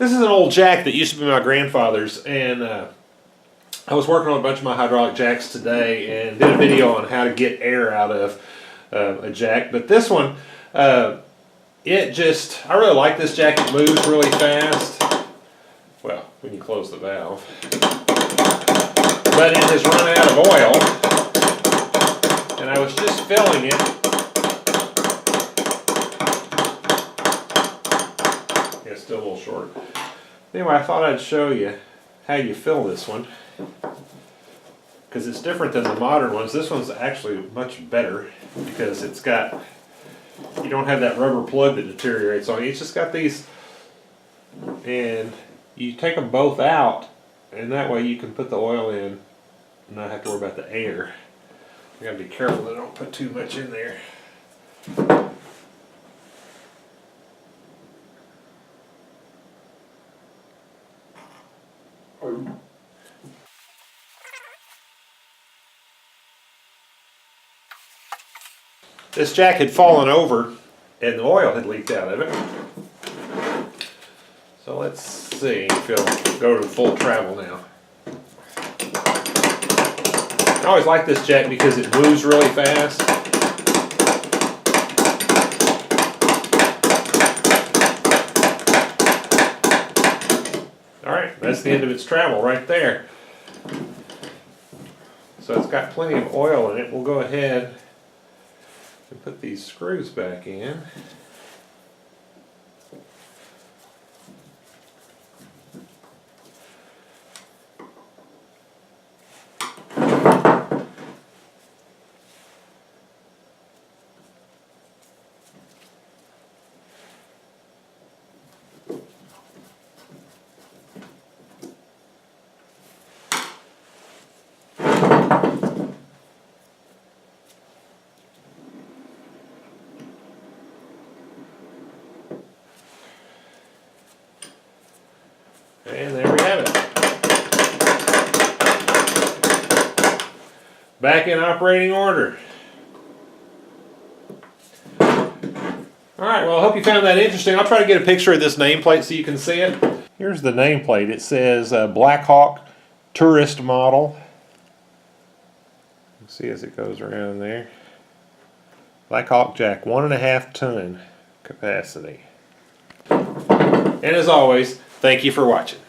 This is an old jack that used to be my grandfather's, and I was working on a bunch of my hydraulic jacks today and did a video on how to get air out of a jack. But this one, I really like this jack. It moves really fast. Well, when you close the valve. But it has run out of oil, and I was just filling it. Yeah, it's still a little short. Anyway, I thought I'd show you how you fill this one, because it's different than the modern ones. This one's actually much better because it's got, you don't have that rubber plug that deteriorates on you. It's just got these, and you take them both out, and that way you can put the oil in and not have to worry about the air. You gotta be careful that I don't put too much in there. This jack had fallen over and the oil had leaked out of it. So let's see if it'll go to full travel now. I always like this jack because it moves really fast. Alright, that's the end of its travel right there. So it's got plenty of oil in it. We'll go ahead and put these screws back in. And there we have it. Back in operating order. Alright, well I hope you found that interesting. I'll try to get a picture of this nameplate so you can see it. Here's the nameplate. It says Blackhawk Tourist Model. You see as it goes around there. Blackhawk jack, 1.5 ton capacity. And as always, thank you for watching.